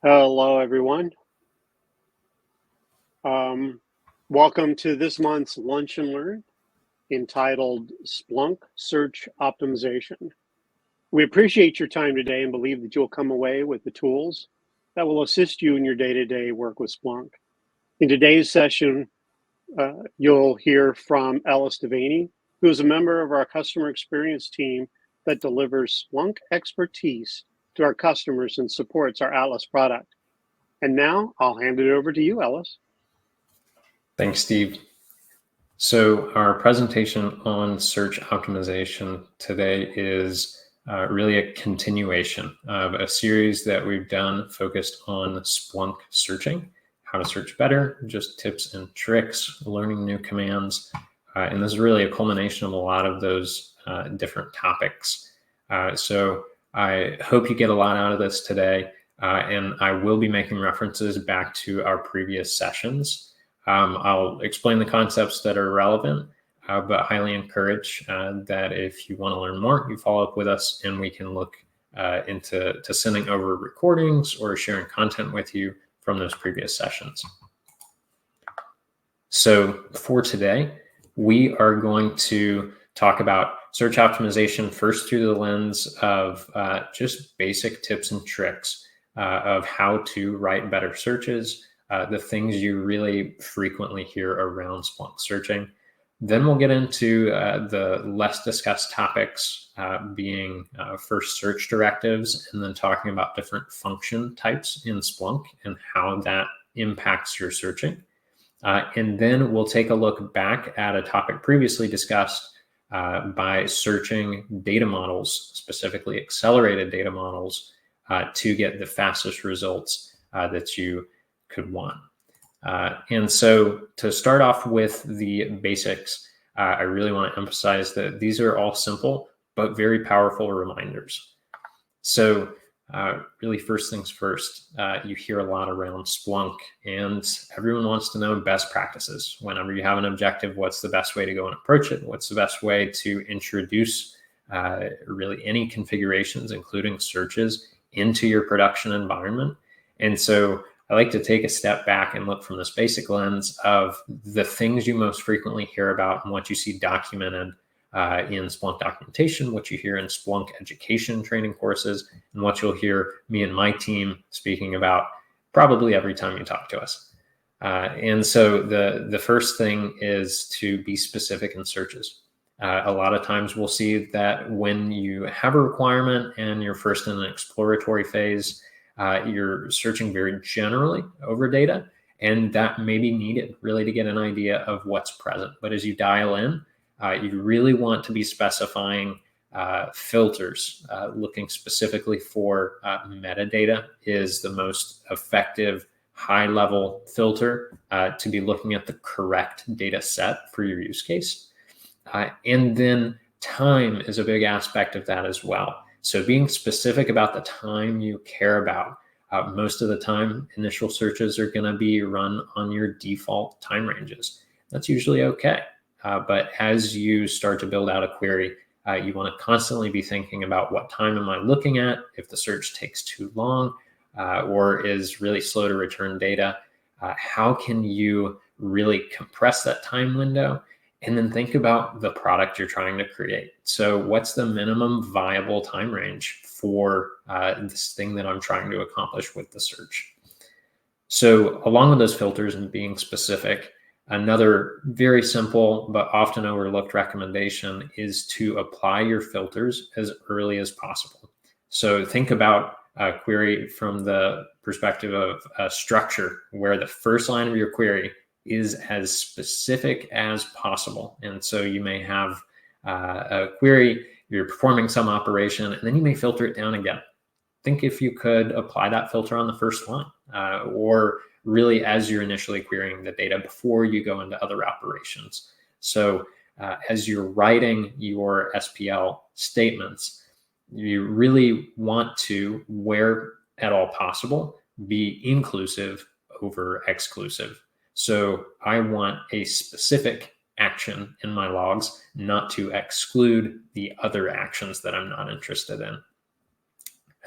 Hello, everyone. Welcome to this month's Lunch and Learn entitled Splunk Search Optimization. We appreciate your time today and believe that you'll come away with the tools that will assist you in your day-to-day work with Splunk. In today's session, you'll hear from Ellis Devaney, who is a member of our customer experience team that delivers Splunk expertise to our customers and supports our Atlas product. And now I'll hand it over to you, Ellis. Thanks, Steve. So our presentation on search optimization today is really a continuation of a series that we've done focused on Splunk searching, how to search better, just tips and tricks, learning new commands. And this is really a culmination of a lot of those different topics. So I hope you get a lot out of this today. And I will be making references back to our previous sessions. I'll explain the concepts that are relevant, but highly encourage that if you want to learn more, you follow up with us and we can look into sending over recordings or sharing content with you from those previous sessions. So for today, we are going to talk about search optimization first through the lens of just basic tips and tricks of how to write better searches, the things you really frequently hear around Splunk searching. Then we'll get into the less discussed topics, being first search directives, and then talking about different function types in Splunk and how that impacts your searching. And then we'll take a look back at a topic previously discussed by searching data models, specifically accelerated data models, to get the fastest results that you could want. And so to start off with the basics, I really want to emphasize that these are all simple, but very powerful reminders. So really first things first, you hear a lot around Splunk and everyone wants to know best practices. Whenever you have an objective, what's the best way to go and approach it? What's the best way to introduce really any configurations, including searches, into your production environment? And so I like to take a step back and look from this basic lens of the things you most frequently hear about and what you see documented in Splunk documentation, what you hear in Splunk education training courses, and what you'll hear me and my team speaking about probably every time you talk to us. And so the first thing is to be specific in searches. A lot of times we'll see that when you have a requirement and you're first in an exploratory phase, you're searching very generally over data, and that may be needed really to get an idea of what's present. But as you dial in, you really want to be specifying filters, looking specifically for metadata is the most effective high-level filter to be looking at the correct data set for your use case. And then time is a big aspect of that as well. So being specific about the time you care about. Most of the time, initial searches are going to be run on your default time ranges. That's usually okay. But as you start to build out a query, you want to constantly be thinking about what time am I looking at? If the search takes too long or is really slow to return data, how can you really compress that time window? And then think about the product you're trying to create. So what's the minimum viable time range for this thing that I'm trying to accomplish with the search? So along with those filters and being specific, another very simple but often overlooked recommendation is to apply your filters as early as possible. So think about a query from the perspective of a structure where the first line of your query is as specific as possible. And so you may have a query, you're performing some operation, and then you may filter it down again. Think if you could apply that filter on the first line, or really as you're initially querying the data before you go into other operations. So as you're writing your SPL statements, you really want to, where at all possible, be inclusive over exclusive. So I want a specific action in my logs, not to exclude the other actions that I'm not interested in.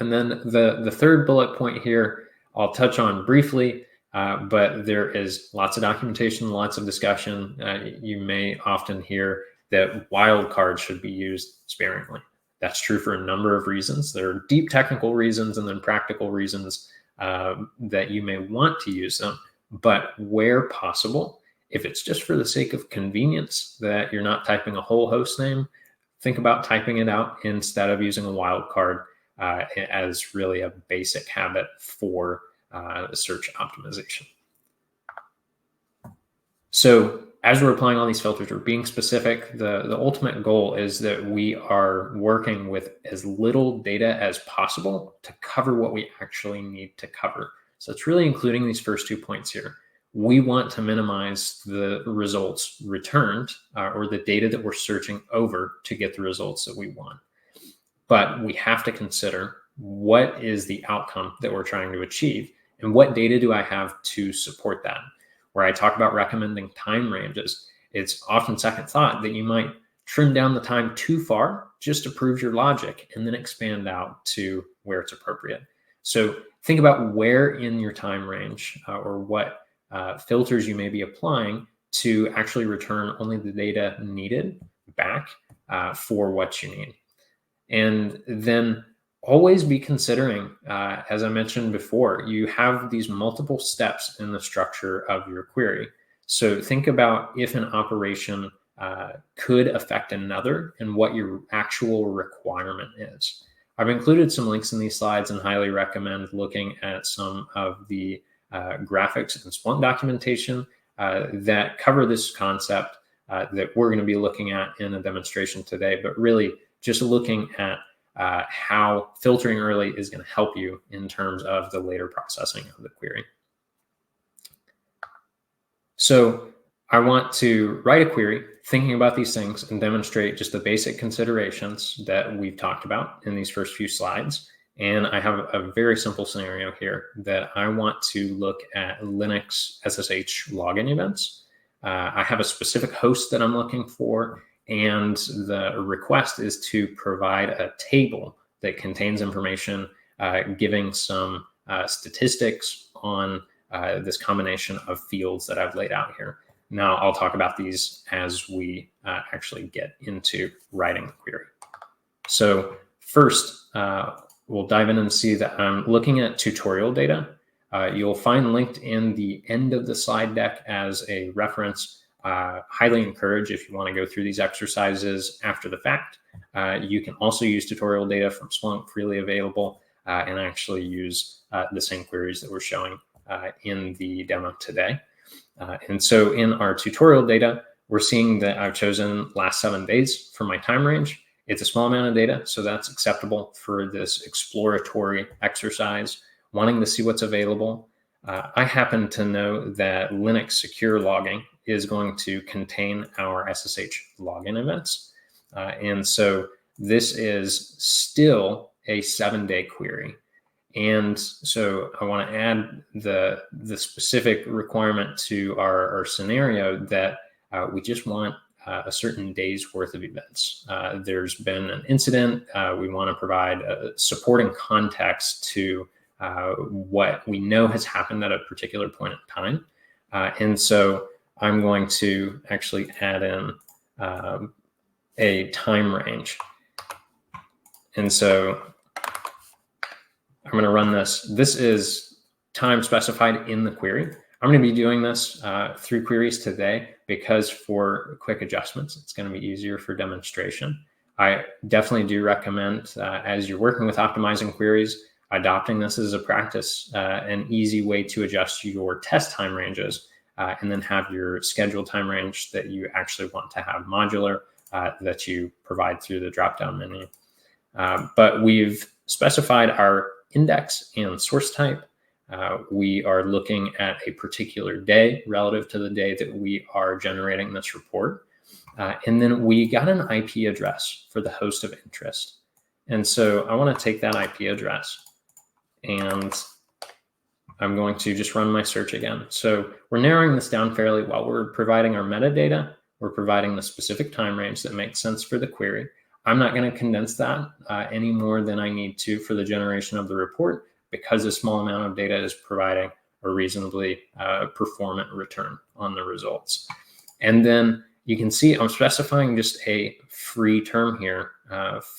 And then the third bullet point here I'll touch on briefly, but there is lots of documentation, lots of discussion. You may often hear that wildcards should be used sparingly. That's true for a number of reasons. There are deep technical reasons and then practical reasons that you may want to use them. But where possible, if it's just for the sake of convenience that you're not typing a whole host name, think about typing it out instead of using a wildcard as really a basic habit for search optimization. So as we're applying all these filters, we're being specific. The ultimate goal is that we are working with as little data as possible to cover what we actually need to cover. So it's really including these first 2 points here. We want to minimize the results returned or the data that we're searching over to get the results that we want. But we have to consider what is the outcome that we're trying to achieve and what data do I have to support that. Where I talk about recommending time ranges, it's often second thought that you might trim down the time too far just to prove your logic and then expand out to where it's appropriate. So think about where in your time range or what filters you may be applying to actually return only the data needed back for what you need. And then always be considering, as I mentioned before, you have these multiple steps in the structure of your query. So think about if an operation could affect another and what your actual requirement is. I've included some links in these slides and highly recommend looking at some of the graphics and Splunk documentation that cover this concept that we're going to be looking at in a demonstration today, but really just looking at how filtering early is going to help you in terms of the later processing of the query. So I want to write a query thinking about these things and demonstrate just the basic considerations that we've talked about in these first few slides. And I have a very simple scenario here that I want to look at Linux SSH login events. I have a specific host that I'm looking for, and the request is to provide a table that contains information giving some statistics on this combination of fields that I've laid out here. Now I'll talk about these as we actually get into writing the query. So first, we'll dive in and see that I'm looking at tutorial data. You'll find linked in the end of the slide deck as a reference. Highly encourage if you want to go through these exercises after the fact. You can also use tutorial data from Splunk, freely available, and actually use the same queries that we're showing in the demo today. And so in our tutorial data, we're seeing that I've chosen last 7 days for my time range. It's a small amount of data, so that's acceptable for this exploratory exercise, wanting to see what's available. I happen to know that Linux secure logging is going to contain our SSH login events. And so this is still a 7-day query. And so I want to add the specific requirement to our scenario that we just want a certain day's worth of events. There's been an incident. We want to provide a supporting context to what we know has happened at a particular point in time. And so I'm going to actually add in a time range. And so I'm going to run this. This is time specified in the query. I'm going to be doing this through queries today because for quick adjustments, it's going to be easier for demonstration. I definitely do recommend, as you're working with optimizing queries, adopting this as a practice, an easy way to adjust your test time ranges, and then have your scheduled time range that you actually want to have modular that you provide through the drop-down menu. But we've specified our index and source type. We are looking at a particular day relative to the day that we are generating this report. And then we got an IP address for the host of interest. And so I want to take that IP address and I'm going to just run my search again. So we're narrowing this down fairly well. We're providing our metadata. We're providing the specific time range that makes sense for the query. I'm not going to condense that any more than I need to for the generation of the report, because a small amount of data is providing a reasonably performant return on the results. And then you can see I'm specifying just a free term here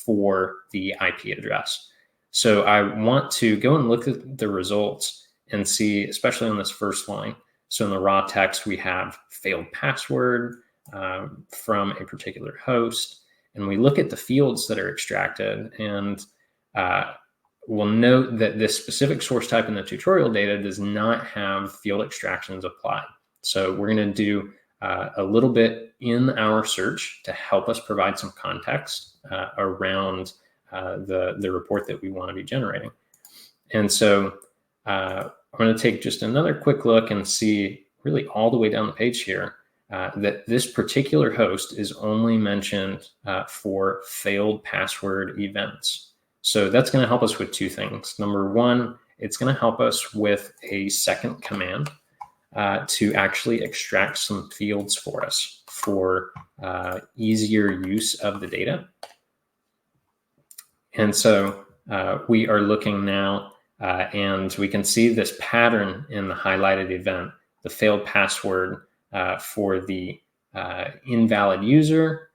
for the IP address. So I want to go and look at the results and see, especially on this first line. So in the raw text, we have failed password from a particular host. And we look at the fields that are extracted, and we'll note that this specific source type in the tutorial data does not have field extractions applied. So we're going to do a little bit in our search to help us provide some context around the report that we want to be generating. And so I'm going to take just another quick look and see really all the way down the page here that this particular host is only mentioned for failed password events. So that's going to help us with two things. Number one, it's going to help us with a second command to actually extract some fields for us for easier use of the data. And so we are looking now and we can see this pattern in the highlighted event, the failed password for the invalid user.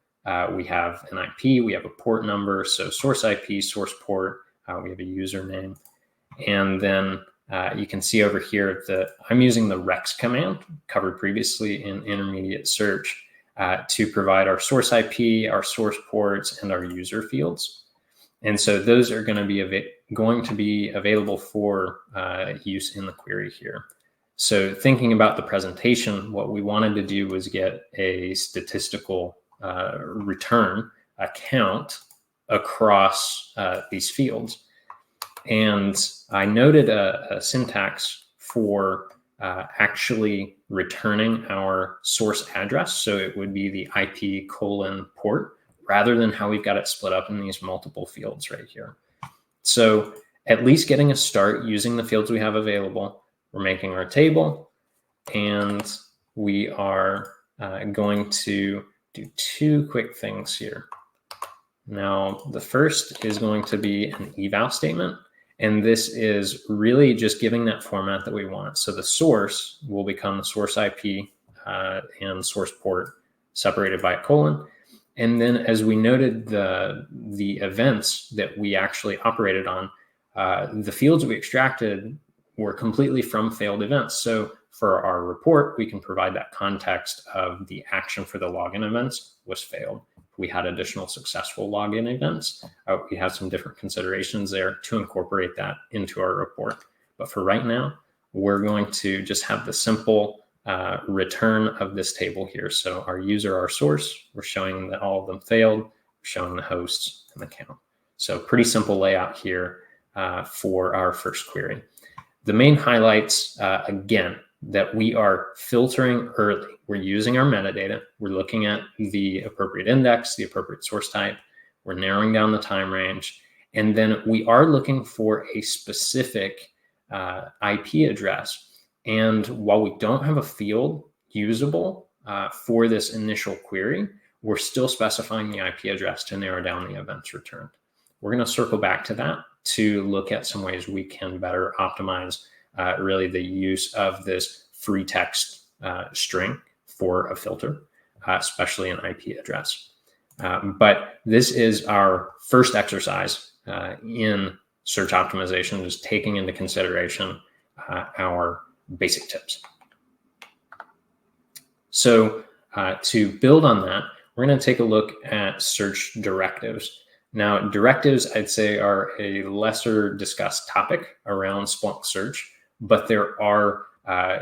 We have an IP, we have a port number, so source IP, source port, we have a username. And then you can see over here that I'm using the rex command covered previously in intermediate search to provide our source IP, our source ports, and our user fields. And so those are going to be available for use in the query here. So thinking about the presentation, what we wanted to do was get a statistical return account across these fields. And I noted a syntax for actually returning our source address. So it would be the IP :port rather than how we've got it split up in these multiple fields right here. So at least getting a start using the fields we have available. We're making our table, and we are going to do two quick things here. Now, the first is going to be an eval statement, and this is really just giving that format that we want. So the source will become the source IP and source port separated by a colon. And then as we noted, the events that we actually operated on, the fields we extracted were completely from failed events. So for our report, we can provide that context of the action for the login events was failed. We had additional successful login events. We have some different considerations there to incorporate that into our report. But for right now, we're going to just have the simple return of this table here. So our user, our source, we're showing that all of them failed, we're showing the hosts and the count. So pretty simple layout here for our first query. The main highlights, again, that we are filtering early. We're using our metadata. We're looking at the appropriate index, the appropriate source type. We're narrowing down the time range. And then we are looking for a specific IP address. And while we don't have a field usable for this initial query, we're still specifying the IP address to narrow down the events returned. We're going to circle back to that to look at some ways we can better optimize really the use of this free text string for a filter, especially an IP address. But this is our first exercise in search optimization, just taking into consideration our basic tips. So to build on that, we're going to take a look at search directives. Now, directives, I'd say, are a lesser discussed topic around Splunk search, but there are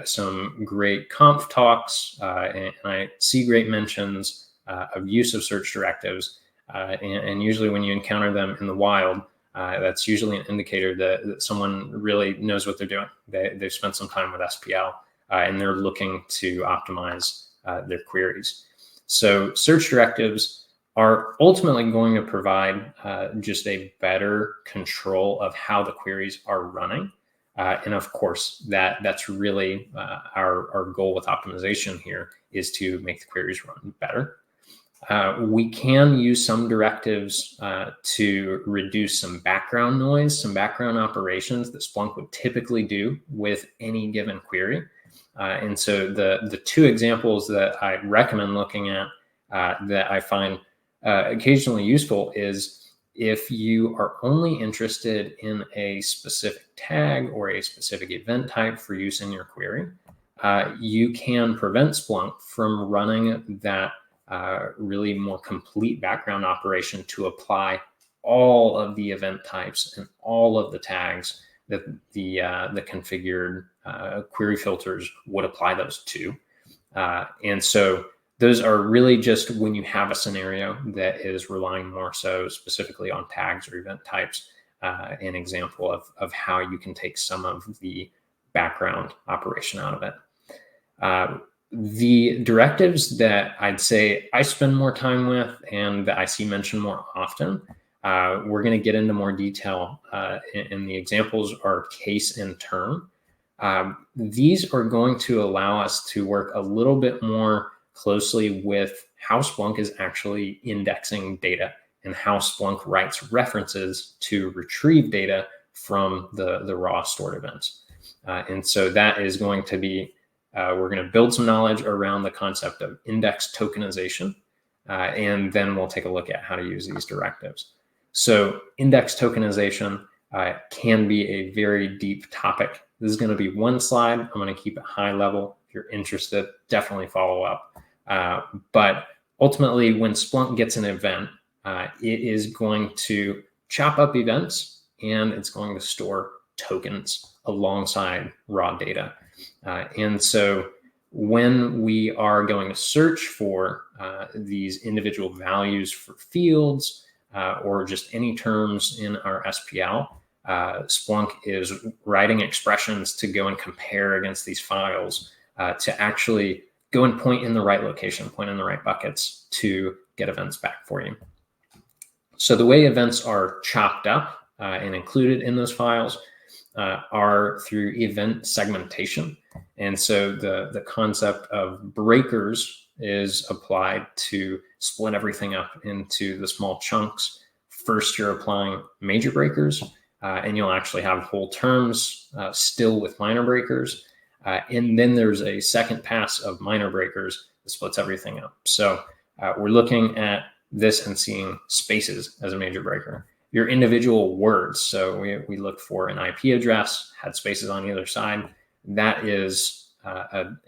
some great conf talks, and I see great mentions of use of search directives. And usually when you encounter them in the wild, that's usually an indicator that someone really knows what they're doing. They've spent some time with SPL, and they're looking to optimize their queries. So search directives are ultimately going to provide just a better control of how the queries are running. And of course, that's really our goal with optimization here, is to make the queries run better. We can use some directives to reduce some background noise, some background operations that Splunk would typically do with any given query. And so the two examples that I recommend looking at that I find occasionally useful is if you are only interested in a specific tag or a specific event type for use in your query, you can prevent Splunk from running that really more complete background operation to apply all of the event types and all of the tags that the configured query filters would apply those to. And so those are really just when you have a scenario that is relying more so specifically on tags or event types, an example of how you can take some of the background operation out of it. The directives that I'd say I spend more time with and that I see mentioned more often, we're going to get into more detail, and the examples are case and term. These are going to allow us to work a little bit more closely with how Splunk is actually indexing data and how Splunk writes references to retrieve data from the raw stored events. And so that is going to be, we're going to build some knowledge around the concept of index tokenization, and then we'll take a look at how to use these directives. So index tokenization can be a very deep topic. This is going to be one slide. I'm going to keep it high level. If you're interested, definitely follow up. But ultimately, when Splunk gets an event, it is going to chop up events and it's going to store tokens alongside raw data. And so when we are going to search for these individual values for fields or just any terms in our SPL, Splunk is writing expressions to go and compare against these files to actually go and point in the right location, point in the right buckets to get events back for you. So the way events are chopped up and included in those files are through event segmentation. And so the concept of breakers is applied to split everything up into the small chunks. First, you're applying major breakers, and you'll actually have whole terms still with minor breakers. And then there's a second pass of minor breakers that splits everything up. So we're looking at this and seeing spaces as a major breaker. Your individual words. So we look for an IP address, had spaces on either side. That is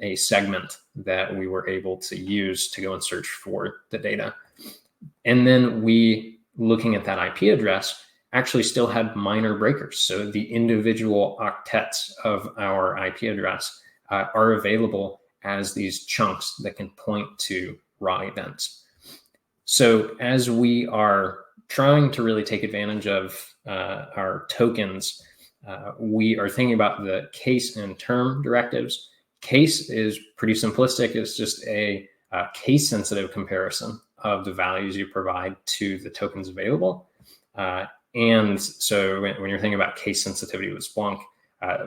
a segment that we were able to use to go and search for the data. And then we, looking at that IP address, actually still had minor breakers. So the individual octets of our IP address are available as these chunks that can point to raw events. So as we are trying to really take advantage of our tokens, we are thinking about the case and term directives. Case is pretty simplistic. It's just a case-sensitive comparison of the values you provide to the tokens available. And so when you're thinking about case sensitivity with Splunk,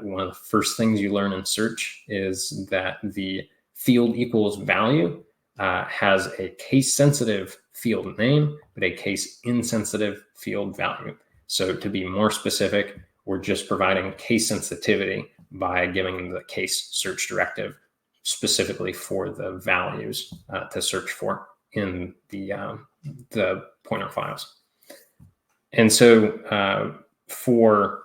one of the first things you learn in search is that the field equals value has a case-sensitive field name, but a case-insensitive field value. So to be more specific, we're just providing case sensitivity by giving the case search directive specifically for the values to search for in the pointer files. And so for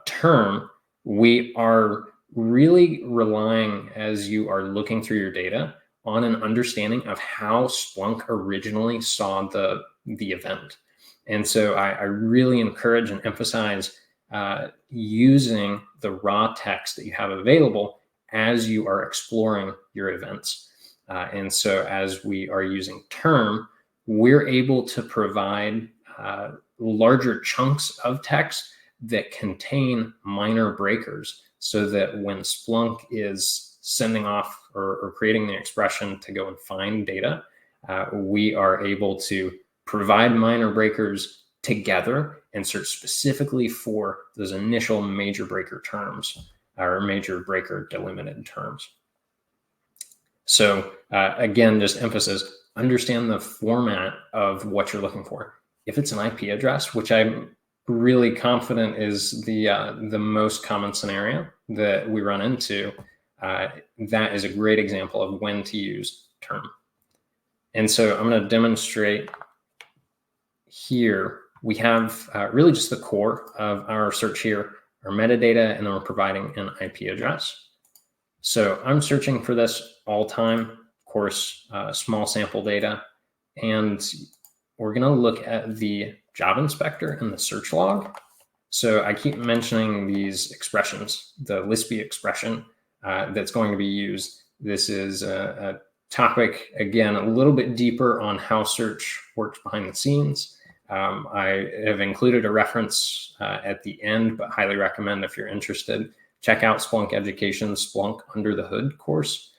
term, we are really relying, as you are looking through your data, on an understanding of how Splunk originally saw the event. And so I really encourage and emphasize using the raw text that you have available as you are exploring your events. And so as we are using term, we're able to provide larger chunks of text that contain minor breakers so that when Splunk is sending off or creating the expression to go and find data, we are able to provide minor breakers together and search specifically for those initial major breaker terms or major breaker delimited terms. So again, just emphasis, understand the format of what you're looking for. If it's an IP address, which I'm really confident is the most common scenario that we run into, that is a great example of when to use term. And so I'm going to demonstrate here. We have really just the core of our search here, our metadata, and then we're providing an IP address. So I'm searching for this all time, of course, small sample data, and we're going to look at the job inspector and the search log. So I keep mentioning these expressions, the Lispy expression that's going to be used. This is a topic, again, a little bit deeper on how search works behind the scenes. I have included a reference at the end, but highly recommend if you're interested, check out Splunk Education's Splunk Under the Hood course.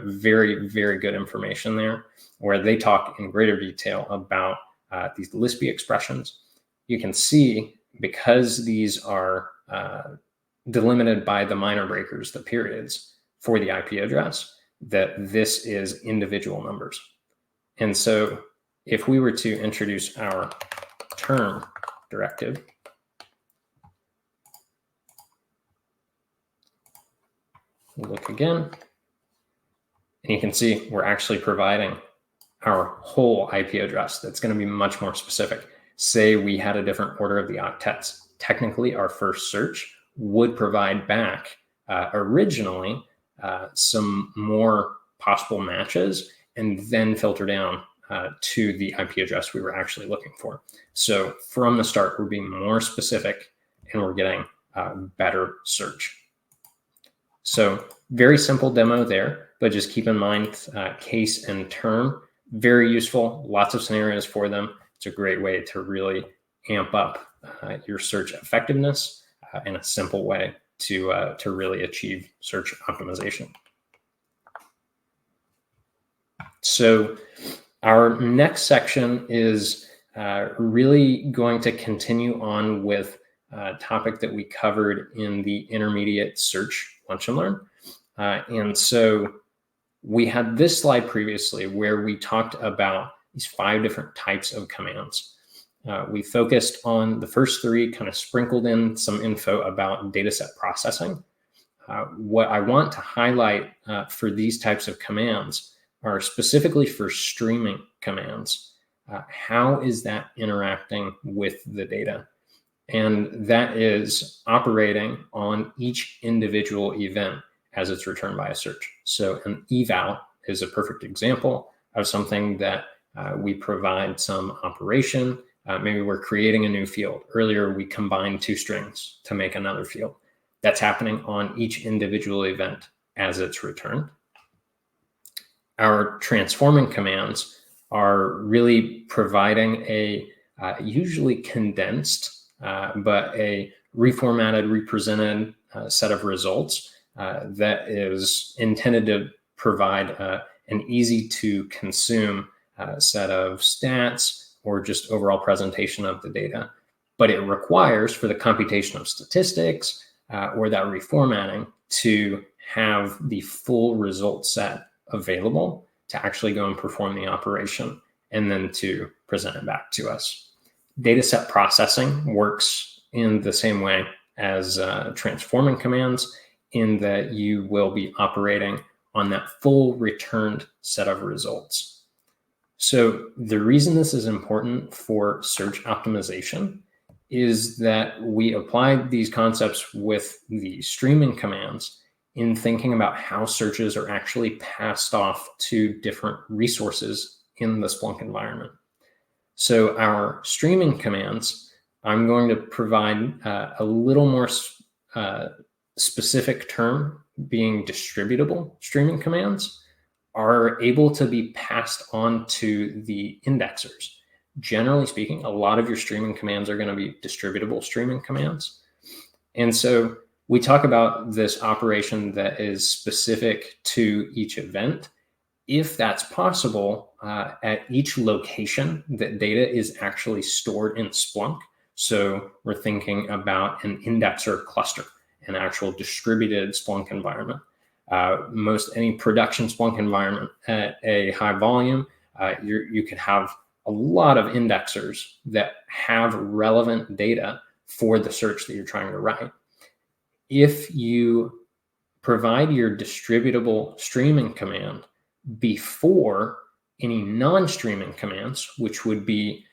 Very, very good information there, where they talk in greater detail about these Lispy expressions. You can see, because these are delimited by the minor breakers, the periods for the IP address, that this is individual numbers. And so if we were to introduce our term directive, look again, and you can see we're actually providing our whole IP address. That's going to be much more specific. Say we had a different order of the octets. Technically, our first search would provide back originally some more possible matches, and then filter down to the IP address we were actually looking for. So from the start, we're being more specific and we're getting better search. So very simple demo there, but just keep in mind case and term, very useful, lots of scenarios for them. It's a great way to really amp up your search effectiveness in a simple way to really achieve search optimization. So our next section is really going to continue on with a topic that we covered in the intermediate search lunch and learn. And so we had this slide previously where we talked about these 5 different types of commands. We focused on the first 3, kind of sprinkled in some info about dataset processing. What I want to highlight for these types of commands are specifically for streaming commands. How is that interacting with the data? And that is operating on each individual event as it's returned by a search. So an eval is a perfect example of something that we provide some operation. Maybe we're creating a new field. Earlier, we combined 2 strings to make another field. That's happening on each individual event as it's returned. Our transforming commands are really providing a usually condensed, but a reformatted, represented set of results that is intended to provide an easy to consume set of stats or just overall presentation of the data. But it requires, for the computation of statistics or that reformatting, to have the full result set available to actually go and perform the operation and then to present it back to us. Dataset processing works in the same way as transforming commands, in that you will be operating on that full returned set of results. So the reason this is important for search optimization is that we applied these concepts with the streaming commands in thinking about how searches are actually passed off to different resources in the Splunk environment. So our streaming commands, I'm going to provide a little more specific term, being distributable streaming commands, are able to be passed on to the indexers. Generally speaking, a lot of your streaming commands are going to be distributable streaming commands. And so we talk about this operation that is specific to each event. If that's possible, at each location that data is actually stored in Splunk. So we're thinking about an indexer cluster, an actual distributed Splunk environment. Most any production Splunk environment at a high volume You can have a lot of indexers that have relevant data for the search that you're trying to write. If you provide your distributable streaming command before any non-streaming commands, which would be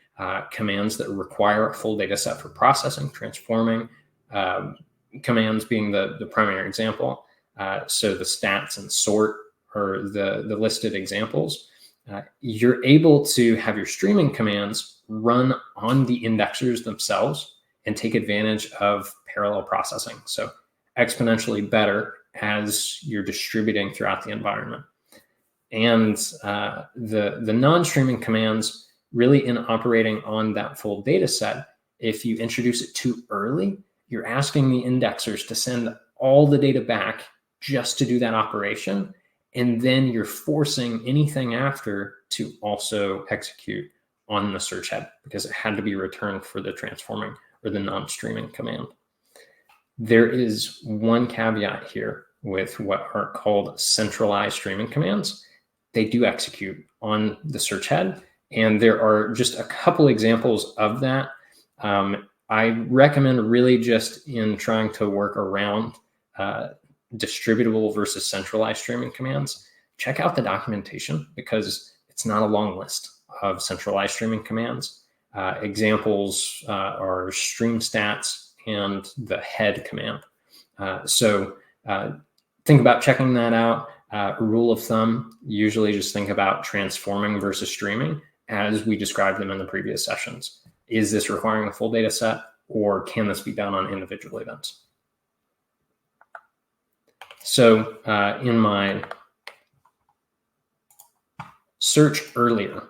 commands that require a full data set for processing, transforming, commands being the primary example. So the stats and sort are the listed examples. You're able to have your streaming commands run on the indexers themselves and take advantage of parallel processing. So exponentially better as you're distributing throughout the environment. And the non-streaming commands, really in operating on that full data set, if you introduce it too early, you're asking the indexers to send all the data back just to do that operation. And then you're forcing anything after to also execute on the search head because it had to be returned for the transforming or the non-streaming command. There is one caveat here with what are called centralized streaming commands. They do execute on the search head, and there are just a couple examples of that. I recommend really just in trying to work around distributable versus centralized streaming commands, check out the documentation because it's not a long list of centralized streaming commands. Examples are stream stats and the head command. So think about checking that out. Rule of thumb, usually just think about transforming versus streaming as we described them in the previous sessions. Is this requiring a full data set, or can this be done on individual events? So in my search earlier,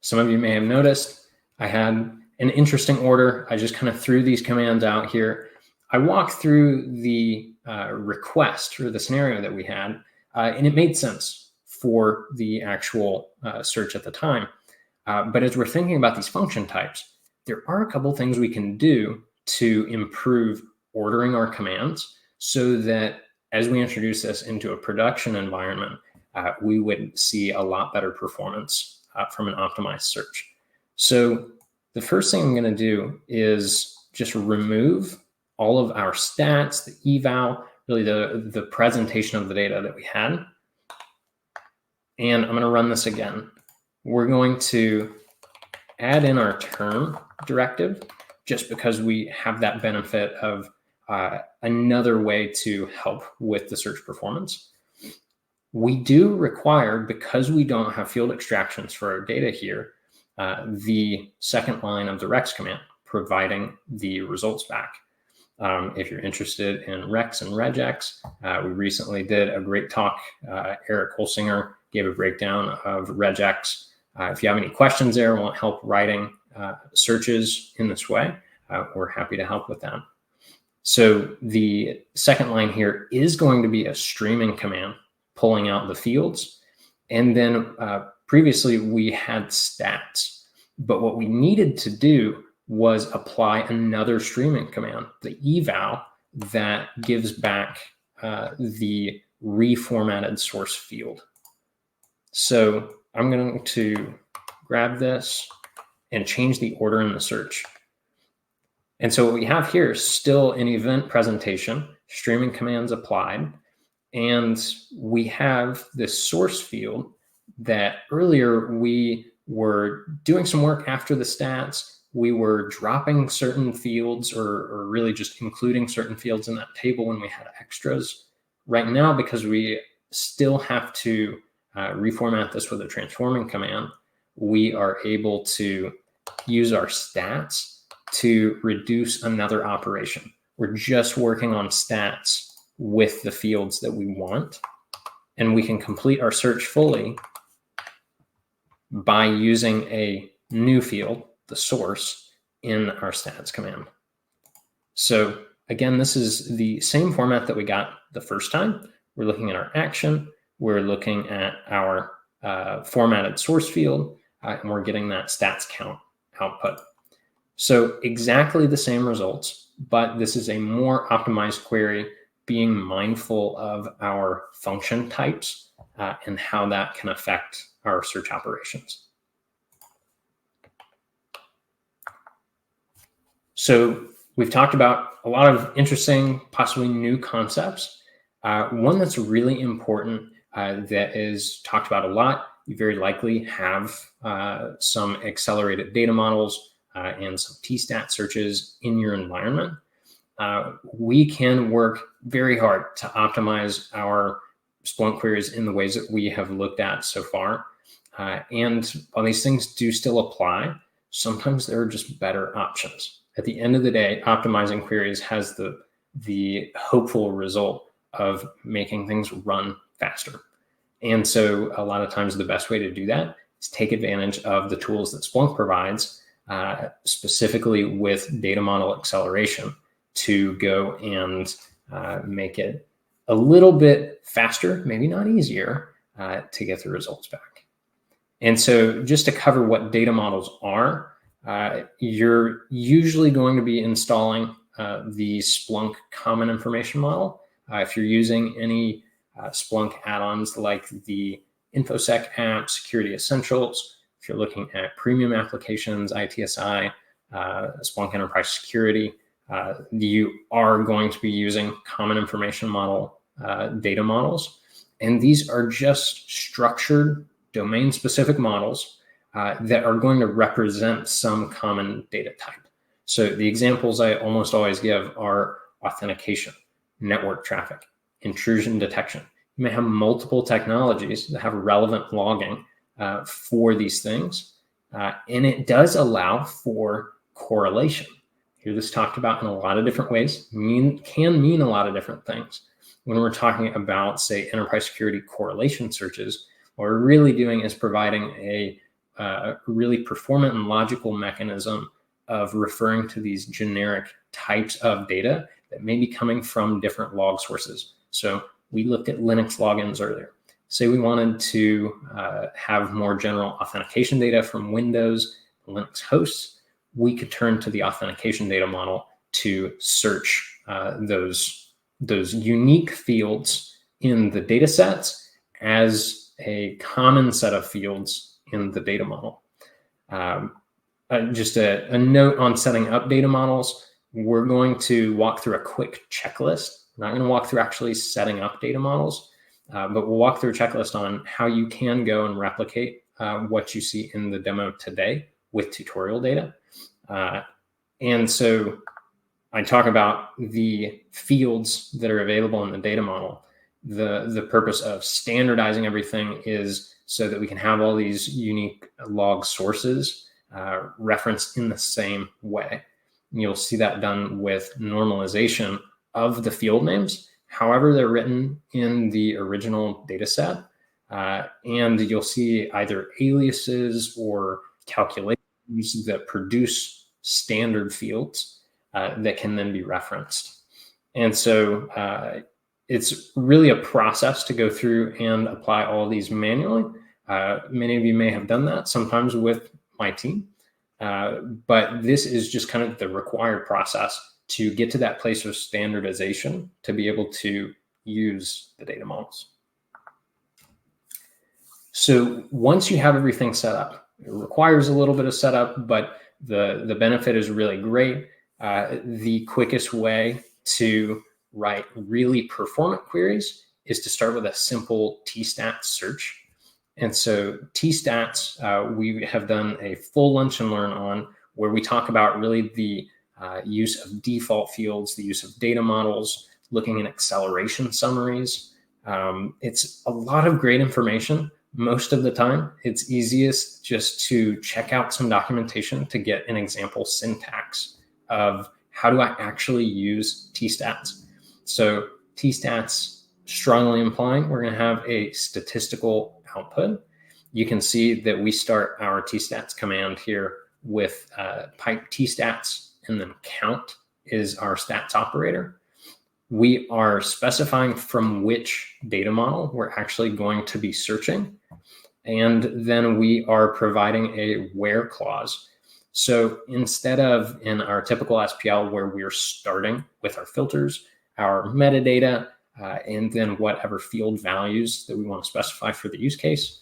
some of you may have noticed I had an interesting order. I just kind of threw these commands out here. I walked through the request or the scenario that we had, and it made sense for the actual search at the time. But as we're thinking about these function types, there are a couple things we can do to improve ordering our commands so that as we introduce this into a production environment, we would see a lot better performance from an optimized search. So the first thing I'm going to do is just remove all of our stats, the eval, really the presentation of the data that we had. And I'm going to run this again. We're going to add in our term directive just because we have that benefit of another way to help with the search performance. We do require, because we don't have field extractions for our data here, the second line of the rex command, providing the results back. If you're interested in rex and regex, we recently did a great talk. Eric Holsinger gave a breakdown of regex. If you have any questions there, want help writing searches in this way, we're happy to help with that. So the second line here is going to be a streaming command, pulling out the fields. And then previously we had stats, but what we needed to do was apply another streaming command, the eval, that gives back the reformatted source field. So I'm going to grab this and change the order in the search. And so what we have here is still an event presentation, streaming commands applied, and we have this source field that earlier we were doing some work after the stats. We were dropping certain fields or really just including certain fields in that table when we had extras. Right now, because we still have to reformat this with a transforming command, we are able to use our stats to reduce another operation. We're just working on stats with the fields that we want, and we can complete our search fully by using a new field, the source, in our stats command. So again, this is the same format that we got the first time. We're looking at our action, we're looking at our formatted source field, and we're getting that stats count output. So exactly the same results, but this is a more optimized query, being mindful of our function types and how that can affect our search operations. So we've talked about a lot of interesting, possibly new concepts. One that's really important that is talked about a lot, you very likely have some accelerated data models and some T-stat searches in your environment. We can work very hard to optimize our Splunk queries in the ways that we have looked at so far. And while these things do still apply, sometimes there are just better options. At the end of the day, optimizing queries has the hopeful result of making things run faster. And so a lot of times the best way to do that is take advantage of the tools that Splunk provides, specifically with data model acceleration, to go and make it a little bit faster, maybe not easier, to get the results back. And so just to cover what data models are, you're usually going to be installing the Splunk Common Information Model. If you're using any Splunk add-ons like the InfoSec app, Security Essentials, if you're looking at premium applications, ITSI, Splunk Enterprise Security, you are going to be using Common Information Model data models. And these are just structured domain-specific models that are going to represent some common data type. So the examples I almost always give are authentication, network traffic, intrusion detection. You may have multiple technologies that have relevant logging for these things. And it does allow for correlation. Hear this talked about in a lot of different ways, can mean a lot of different things. When we're talking about, say, enterprise security correlation searches, what we're really doing is providing a really performant and logical mechanism of referring to these generic types of data that may be coming from different log sources. So we looked at Linux logins earlier. Say we wanted to have more general authentication data from Windows, Linux hosts, we could turn to the authentication data model to search those unique fields in the data sets as a common set of fields in the data model. Just a note on setting up data models. We're going to walk through a quick checklist. We're not going to walk through actually setting up data models, but we'll walk through a checklist on how you can go and replicate what you see in the demo today with tutorial data. And so I talk about the fields that are available in the data model. The purpose of standardizing everything is so that we can have all these unique log sources referenced in the same way. And you'll see that done with normalization of the field names, however they're written in the original data set. And you'll see either aliases or calculations that produce standard fields that can then be referenced. And so it's really a process to go through and apply all these manually. Many of you may have done that sometimes with my team, but this is just kind of the required process to get to that place of standardization to be able to use the data models. So once you have everything set up, it requires a little bit of setup, but the benefit is really great. The quickest way to write really performant queries is to start with a simple T-stat search. And so T-stats, we have done a full lunch and learn on where we talk about really the use of default fields, the use of data models, looking at acceleration summaries. It's a lot of great information. Most of the time, it's easiest just to check out some documentation to get an example syntax of how do I actually use T-stats. So T-stats strongly implying we're going to have a statistical output. You can see that we start our T-stats command here with pipe T-stats, and then count is our stats operator. We are specifying from which data model we're actually going to be searching. And then we are providing a where clause. So instead of in our typical SPL where we're starting with our filters, our metadata, and then whatever field values that we want to specify for the use case.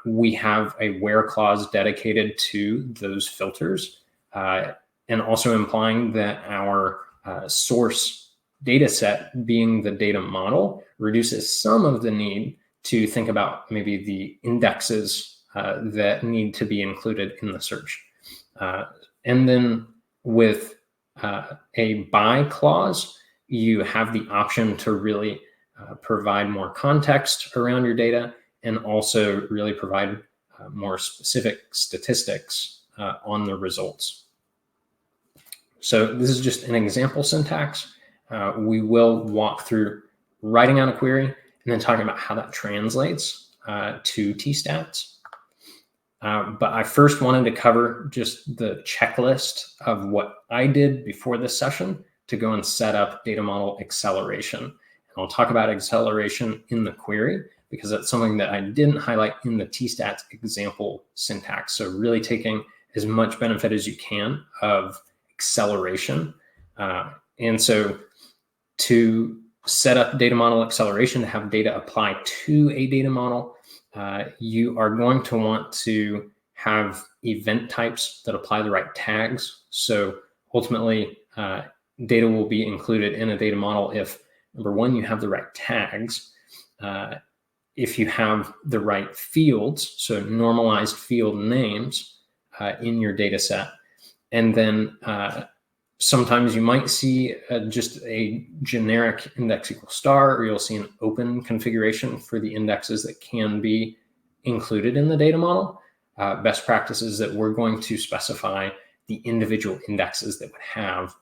We have a where clause dedicated to those filters, and also implying that our source data set, being the data model, reduces some of the need to think about maybe the indexes that need to be included in the search. And then with a by clause, you have the option to really provide more context around your data, and also really provide more specific statistics on the results. So this is just an example syntax. We will walk through writing out a query and then talking about how that translates to T-stats. But I first wanted to cover just the checklist of what I did before this session to go and set up data model acceleration. And I'll talk about acceleration in the query because that's something that I didn't highlight in the T-stats example syntax. So really taking as much benefit as you can of acceleration. And so to set up data model acceleration, to have data apply to a data model, you are going to want to have event types that apply the right tags. So ultimately, data will be included in a data model if, number one, you have the right tags, if you have the right fields, so normalized field names in your data set, and then sometimes you might see just a generic index equals star, or you'll see an open configuration for the indexes that can be included in the data model. Best practice is that we're going to specify the individual indexes that would have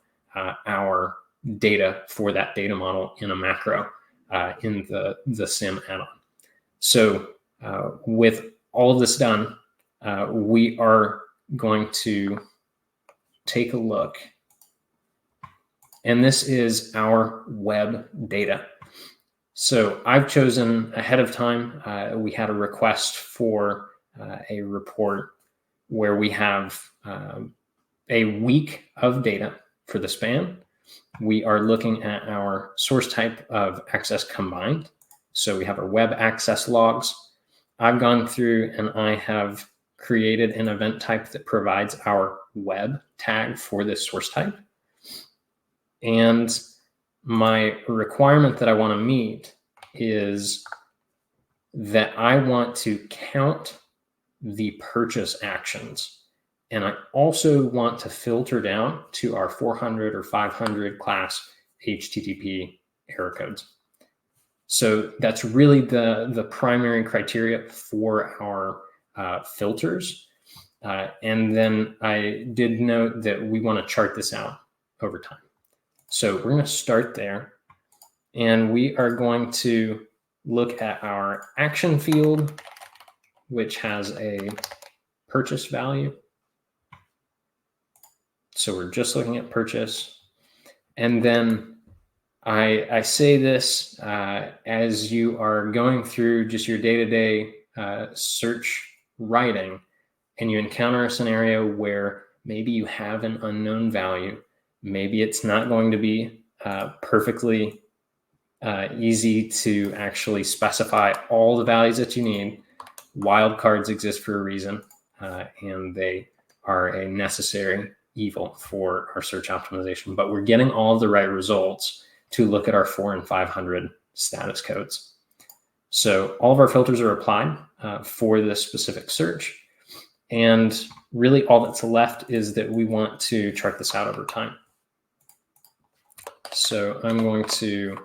our data for that data model in a macro in the SIM add-on. So with all of this done, we are going to take a look. And this is our web data. So I've chosen ahead of time, we had a request for a report where we have a week of data for the span. We are looking at our source type of access combined. So we have our web access logs. I've gone through and I have created an event type that provides our web tag for this source type. And my requirement that I want to meet is that I want to count the purchase actions. And I also want to filter down to our 400 or 500 class HTTP error codes. So that's really the primary criteria for our filters. And then I did note that we want to chart this out over time. So we're going to start there, and we are going to look at our action field, which has a purchase value. So we're just looking at purchase. And then I say this as you are going through just your day-to-day search writing, and you encounter a scenario where maybe you have an unknown value. Maybe it's not going to be perfectly easy to actually specify all the values that you need. Wildcards exist for a reason, and they are a necessary evil for our search optimization. But we're getting all of the right results to look at our 400 and 500 status codes. So all of our filters are applied for this specific search. And really all that's left is that we want to chart this out over time. So I'm going to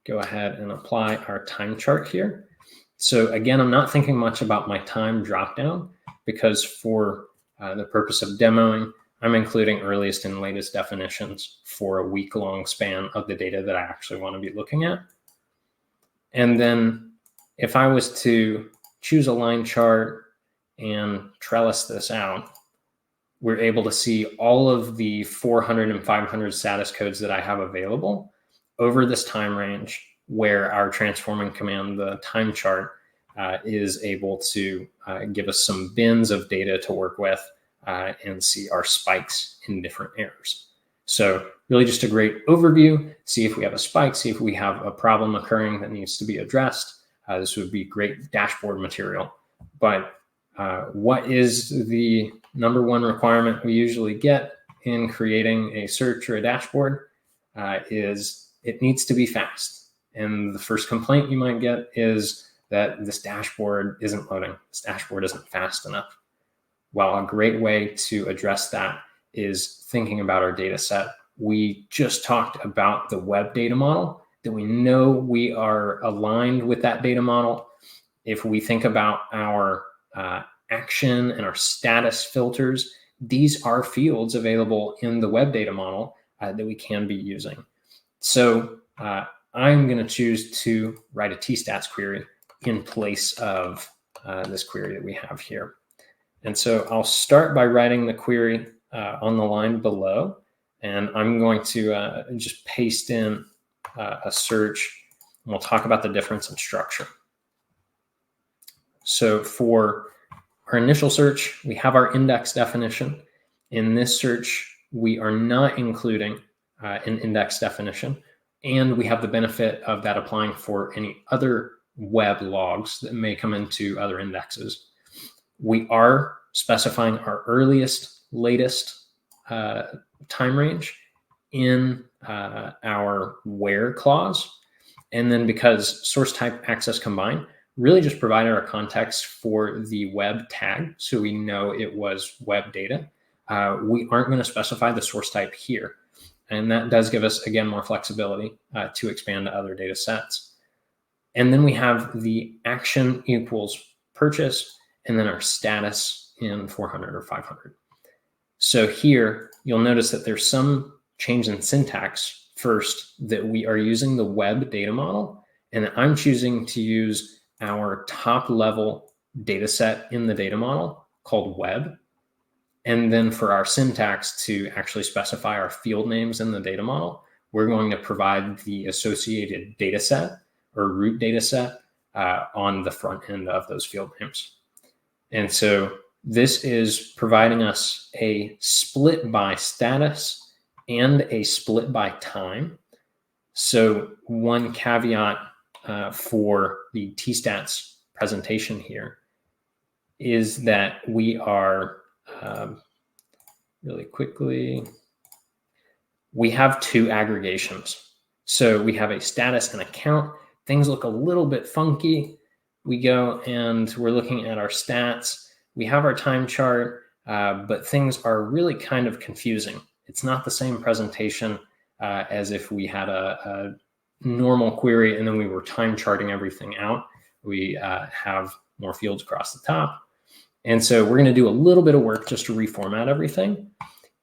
go ahead and apply our time chart here. So again, I'm not thinking much about my time dropdown because for the purpose of demoing, I'm including earliest and latest definitions for a week-long span of the data that I actually want to be looking at. And then if I was to choose a line chart and trellis this out, we're able to see all of the 400 and 500 status codes that I have available over this time range, where our transforming command, the time chart, is able to give us some bins of data to work with and see our spikes in different errors. So really just a great overview, see if we have a spike, see if we have a problem occurring that needs to be addressed. This would be great dashboard material. But what is the number one requirement we usually get in creating a search or a dashboard is it needs to be fast. And the first complaint you might get is that this dashboard isn't loading. This dashboard isn't fast enough. Well, a great way to address that is thinking about our data set. We just talked about the web data model, that we know we are aligned with that data model. If we think about our action and our status filters, these are fields available in the web data model that we can be using. So I'm going to choose to write a tstats query in place of this query that we have here. And so I'll start by writing the query on the line below, and I'm going to just paste in a search, and we'll talk about the difference in structure. So for our initial search, we have our index definition. In this search, we are not including an index definition, and we have the benefit of that applying for any other web logs that may come into other indexes. We are specifying our earliest, latest time range in our where clause. And then because source type access combine, really just provided our context for the web tag, so we know it was web data. We aren't going to specify the source type here. And that does give us, again, more flexibility to expand to other data sets. And then we have the action equals purchase, and then our status in 400 or 500. So here, you'll notice that there's some change in syntax first, that we are using the web data model, and I'm choosing to use our top level data set in the data model called web. And then for our syntax to actually specify our field names in the data model, we're going to provide the associated data set or root data set on the front end of those field names. And so this is providing us a split by status and a split by time. So one caveat for the tstats presentation here is that we are really quickly, we have two aggregations. So we have a status and a count. Things look a little bit funky. We go and we're looking at our stats. We have our time chart, but things are really kind of confusing. It's not the same presentation as if we had a normal query and then we were time charting everything out. We have more fields across the top. And so we're going to do a little bit of work just to reformat everything.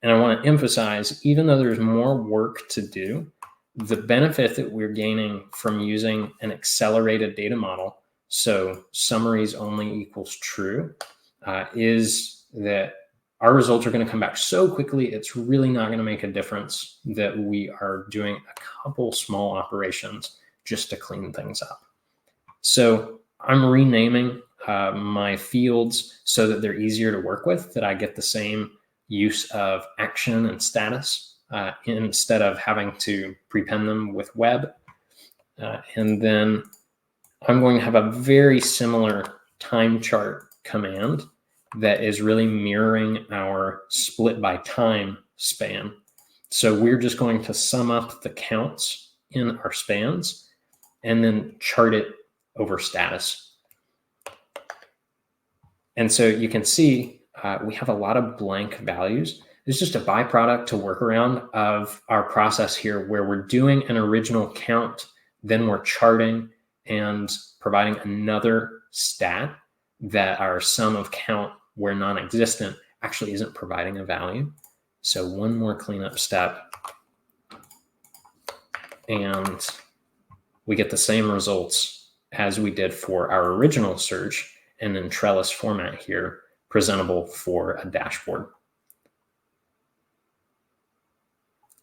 And I want to emphasize, even though there's more work to do, the benefit that we're gaining from using an accelerated data model, so summaries only equals true, is that our results are going to come back so quickly, it's really not going to make a difference that we are doing a couple small operations just to clean things up. So I'm renaming my fields so that they're easier to work with, that I get the same use of action and status instead of having to prepend them with web. And then I'm going to have a very similar time chart command that is really mirroring our split by time span. So we're just going to sum up the counts in our spans and then chart it over status. And so you can see we have a lot of blank values. It's just a byproduct to work around of our process here, where we're doing an original count, then we're charting and providing another stat that our sum of count, where non-existent, actually isn't providing a value. So one more cleanup step, and we get the same results as we did for our original search, and in trellis format here, presentable for a dashboard.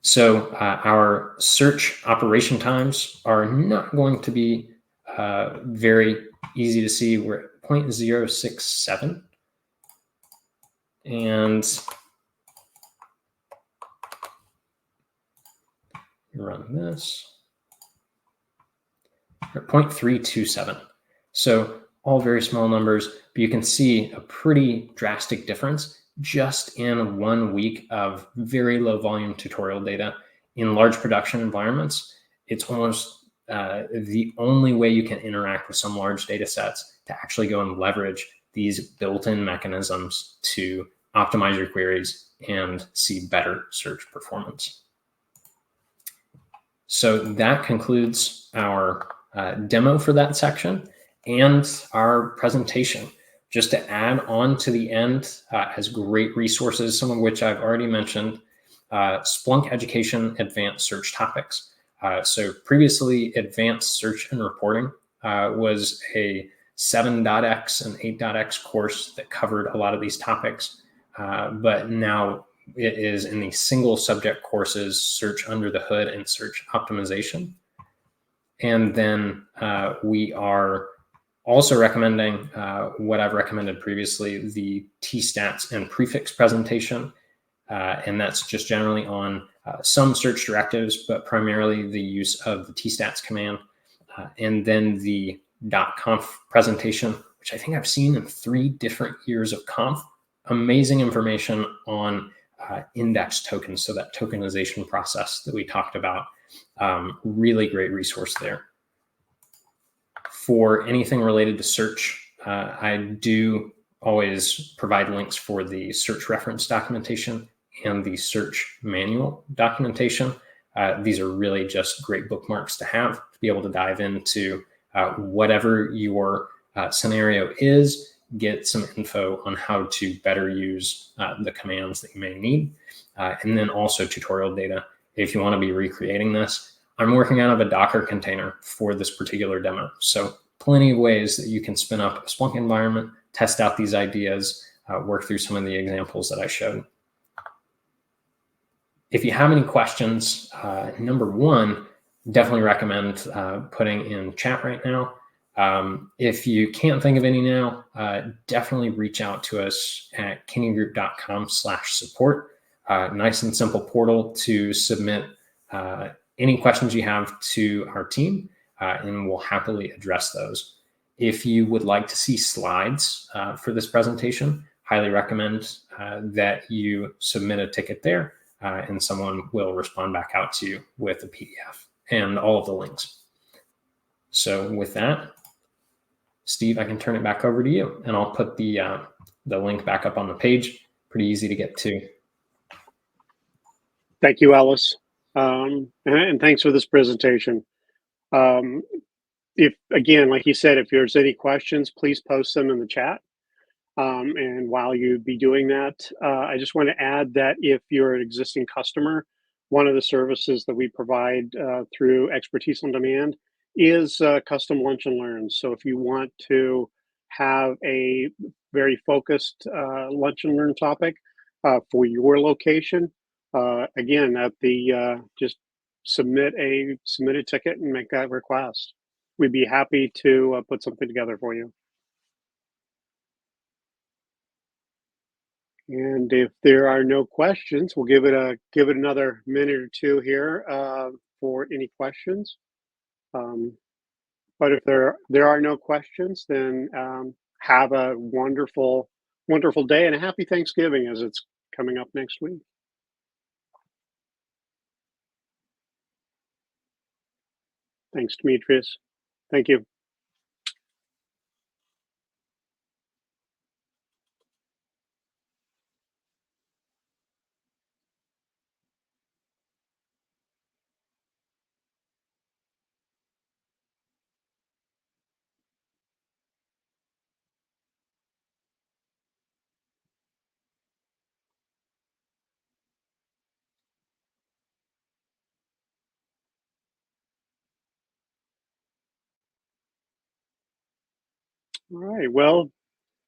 So our search operation times are not going to be very easy to see. We're at 0.067. And run this. 0.327. So all very small numbers, but you can see a pretty drastic difference just in 1 week of very low volume tutorial data in large production environments. It's almost the only way you can interact with some large data sets to actually go and leverage these built-in mechanisms to optimize your queries and see better search performance. So that concludes our demo for that section and our presentation. Just to add on to the end, has great resources, some of which I've already mentioned. Splunk Education Advanced Search Topics. So previously, Advanced Search and Reporting was a 7.x and 8.x course that covered a lot of these topics, but now it is in the single subject courses, Search Under the Hood and Search Optimization. And then we are also recommending what I've recommended previously, the T-stats and prefix presentation. And that's just generally on some search directives, but primarily the use of the T-stats command. And then the .conf presentation, which I think I've seen in 3 different years of conf. Amazing information on index tokens, so that tokenization process that we talked about. Really great resource there. For anything related to search, I do always provide links for the search reference documentation and the search manual documentation. These are really just great bookmarks to have to be able to dive into whatever your scenario is, get some info on how to better use the commands that you may need, and then also tutorial data if you want to be recreating this. I'm working out of a Docker container for this particular demo. So plenty of ways that you can spin up a Splunk environment, test out these ideas, work through some of the examples that I showed. If you have any questions, number one, definitely recommend putting in chat right now. If you can't think of any now, definitely reach out to us at kinneygroup.com/support. Nice and simple portal to submit any questions you have to our team, and we'll happily address those. If you would like to see slides for this presentation, highly recommend that you submit a ticket there, and someone will respond back out to you with a PDF and all of the links. So with that, Steve, I can turn it back over to you, and I'll put the link back up on the page. Pretty easy to get to. Thank you, Ellis. And thanks for this presentation. If, again, like you said, if there's any questions, please post them in the chat. And while you'd be doing that, I just want to add that if you're an existing customer, one of the services that we provide through Expertise on Demand is custom lunch and learns. So if you want to have a very focused lunch and learn topic for your location, again, at the just submit a ticket and make that request. We'd be happy to put something together for you. And if there are no questions, we'll give it another minute or two here for any questions. But if there are no questions, then have a wonderful day and a happy Thanksgiving as it's coming up next week. Thanks, Demetrius. Thank you. All right, well,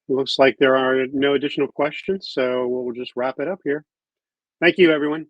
looks like there are no additional questions, so we'll just wrap it up here. Thank you, everyone.